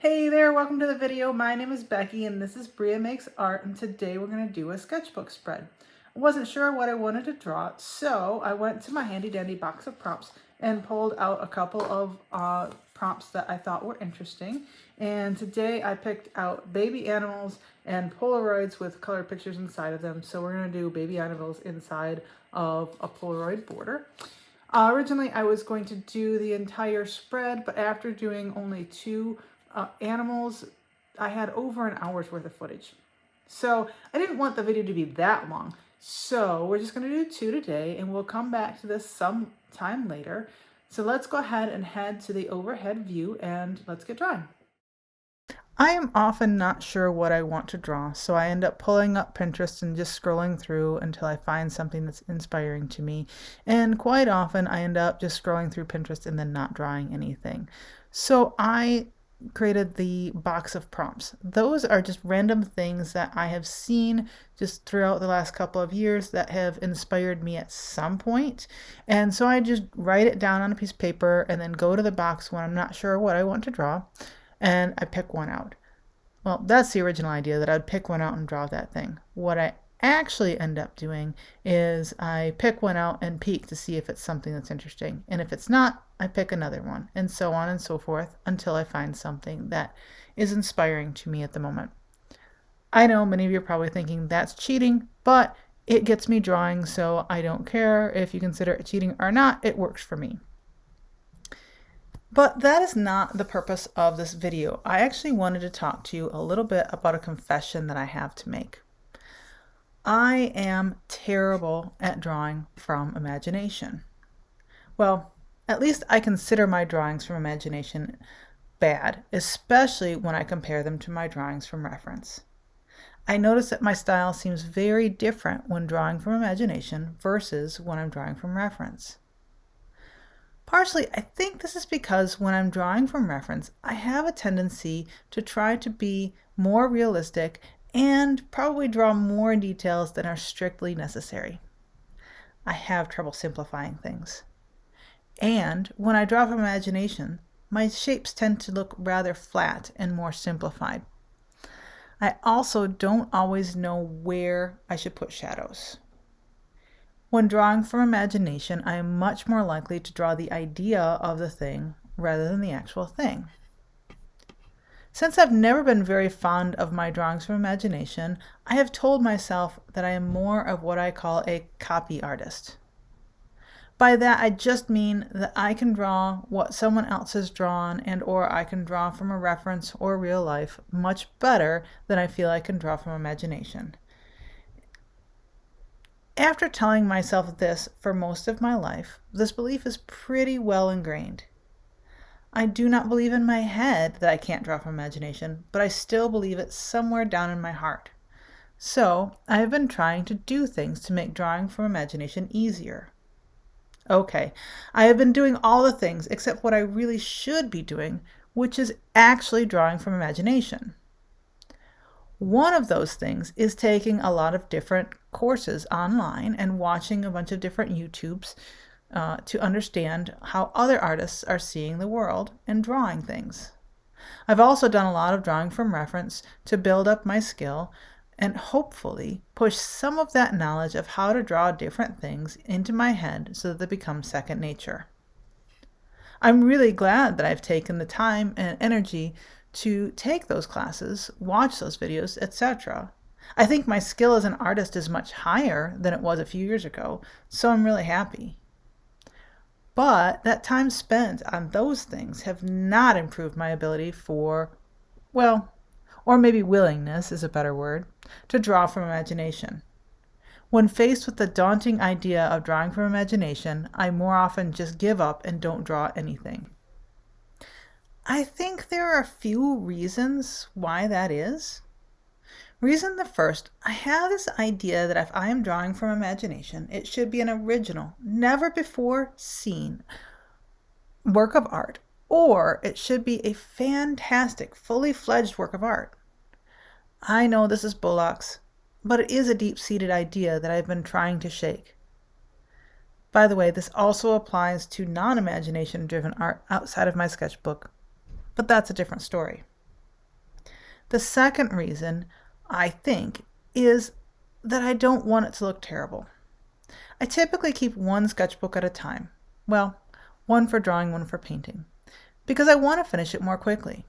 Hey there, welcome to the video. My name is Becky and this is Bria Makes Art, and today we're going to do a sketchbook spread. I wasn't sure what I wanted to draw, so I went to my handy dandy box of prompts and pulled out a couple of prompts that I thought were interesting. And today I picked out baby animals and Polaroids with colored pictures inside of them. So we're going to do baby animals inside of a Polaroid border. Originally I was going to do the entire spread, but after doing only two animals, I had over an hour's worth of footage. So I didn't want the video to be that long. So we're just going to do two today, and we'll come back to this some time later. So let's go ahead and head to the overhead view and let's get drawing. I am often not sure what I want to draw, so I end up pulling up Pinterest and just scrolling through until I find something that's inspiring to me. And quite often I end up just scrolling through Pinterest and then not drawing anything. So I created the box of prompts. Those are just random things that I have seen just throughout the last couple of years that have inspired me at some point. And so I just write it down on a piece of paper and then go to the box when I'm not sure what I want to draw, and I pick one out. Well, that's the original idea, that I'd pick one out and draw that thing. What I actually end up doing is I pick one out and peek to see if it's something that's interesting. And if it's not, I pick another one, and so on and so forth until I find something that is inspiring to me at the moment. I know many of you are probably thinking that's cheating, but it gets me drawing, so I don't care if you consider it cheating or not. It works for me. But that is not the purpose of this video. I actually wanted to talk to you a little bit about a confession that I have to make. I am terrible at drawing from imagination. Well, at least I consider my drawings from imagination bad, especially when I compare them to my drawings from reference. I notice that my style seems very different when drawing from imagination versus when I'm drawing from reference. Partially, I think this is because when I'm drawing from reference, I have a tendency to try to be more realistic and probably draw more details than are strictly necessary. I have trouble simplifying things. And when I draw from imagination, my shapes tend to look rather flat and more simplified. I also don't always know where I should put shadows. When drawing from imagination, I am much more likely to draw the idea of the thing rather than the actual thing. Since I've never been very fond of my drawings from imagination, I have told myself that I am more of what I call a copy artist. By that, I just mean that I can draw what someone else has drawn, and or I can draw from a reference or real life much better than I feel I can draw from imagination. After telling myself this for most of my life, this belief is pretty well ingrained. I do not believe in my head that I can't draw from imagination, but I still believe it somewhere down in my heart. So I have been trying to do things to make drawing from imagination easier. Okay, I have been doing all the things except what I really should be doing, which is actually drawing from imagination. One of those things is taking a lot of different courses online and watching a bunch of different YouTubes to understand how other artists are seeing the world and drawing things. I've also done a lot of drawing from reference to build up my skill and hopefully push some of that knowledge of how to draw different things into my head so that they become second nature. I'm really glad that I've taken the time and energy to take those classes, watch those videos, etc. I think my skill as an artist is much higher than it was a few years ago, so I'm really happy. But that time spent on those things have not improved my ability for, well, or maybe willingness is a better word, to draw from imagination. When faced with the daunting idea of drawing from imagination, I more often just give up and don't draw anything. I think there are a few reasons why that is. Reason the first, I have this idea that if I am drawing from imagination, it should be an original, never before seen work of art, or it should be a fantastic, fully fledged work of art. I know this is bullocks, but it is a deep-seated idea that I've been trying to shake. By the way, this also applies to non-imagination driven art outside of my sketchbook, but that's a different story. The second reason, I think, is that I don't want it to look terrible. I typically keep one sketchbook at a time. Well, one for drawing, one for painting, because I want to finish it more quickly.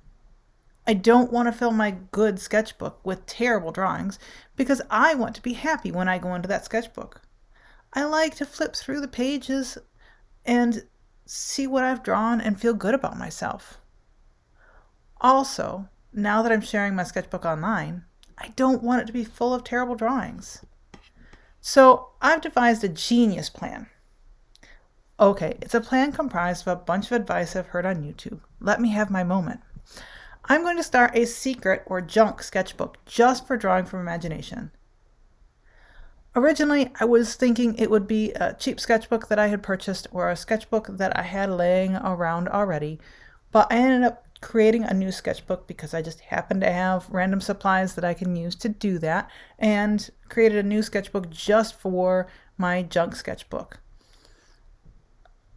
I don't want to fill my good sketchbook with terrible drawings because I want to be happy when I go into that sketchbook. I like to flip through the pages and see what I've drawn and feel good about myself. Also, now that I'm sharing my sketchbook online, I don't want it to be full of terrible drawings. So I've devised a genius plan. Okay, it's a plan comprised of a bunch of advice I've heard on YouTube. Let me have my moment. I'm going to start a secret or junk sketchbook just for drawing from imagination. Originally, I was thinking it would be a cheap sketchbook that I had purchased or a sketchbook that I had laying around already, but I ended up creating a new sketchbook because I just happen to have random supplies that I can use to do that, and created a new sketchbook just for my junk sketchbook.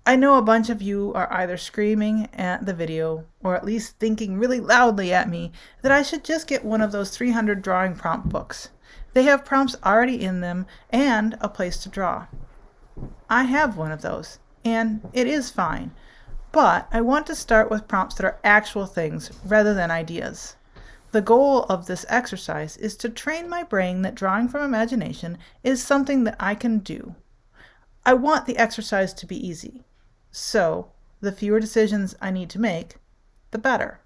I know a bunch of you are either screaming at the video or at least thinking really loudly at me that I should just get one of those 300 drawing prompt books. They have prompts already in them and a place to draw. I have one of those, and it is fine, but I want to start with prompts that are actual things rather than ideas. The goal of this exercise is to train my brain that drawing from imagination is something that I can do. I want the exercise to be easy. So, the fewer decisions I need to make, the better.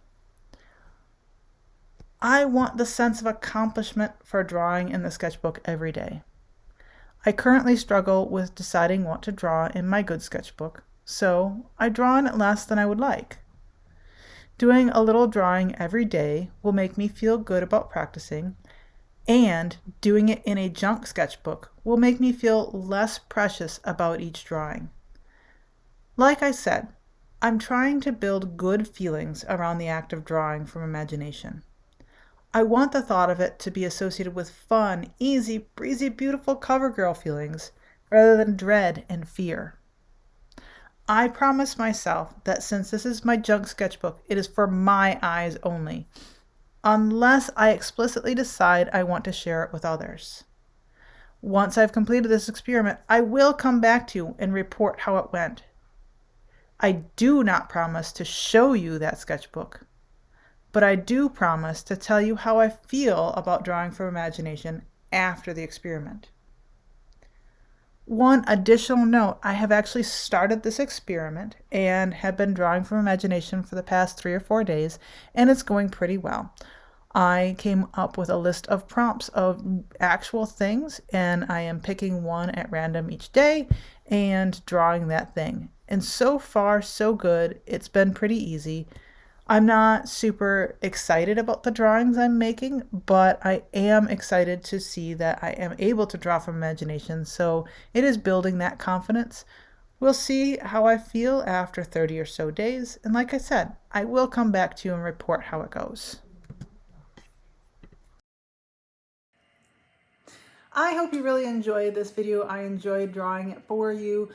I want the sense of accomplishment for drawing in the sketchbook every day. I currently struggle with deciding what to draw in my good sketchbook, so I draw in it less than I would like. Doing a little drawing every day will make me feel good about practicing, and doing it in a junk sketchbook will make me feel less precious about each drawing. Like I said, I'm trying to build good feelings around the act of drawing from imagination. I want the thought of it to be associated with fun, easy, breezy, beautiful cover girl feelings rather than dread and fear. I promise myself that since this is my junk sketchbook, it is for my eyes only, unless I explicitly decide I want to share it with others. Once I've completed this experiment, I will come back to you and report how it went. I do not promise to show you that sketchbook, but I do promise to tell you how I feel about drawing from imagination after the experiment. One additional note, I have actually started this experiment and have been drawing from imagination for the past 3 or 4 days, and it's going pretty well. I came up with a list of prompts of actual things, and I am picking one at random each day and drawing that thing. And so far, so good. It's been pretty easy. I'm not super excited about the drawings I'm making, but I am excited to see that I am able to draw from imagination, so it is building that confidence. We'll see how I feel after 30 or so days, and like I said, I will come back to you and report how it goes. I hope you really enjoyed this video. I enjoyed drawing it for you.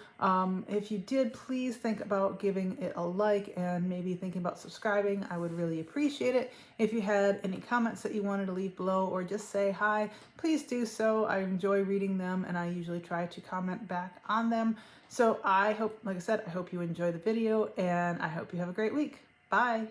If you did, please think about giving it a like and maybe thinking about subscribing. I would really appreciate it. If you had any comments that you wanted to leave below or just say hi, please do so. I enjoy reading them and I usually try to comment back on them. So I hope, like I said, I hope you enjoy the video and I hope you have a great week. Bye.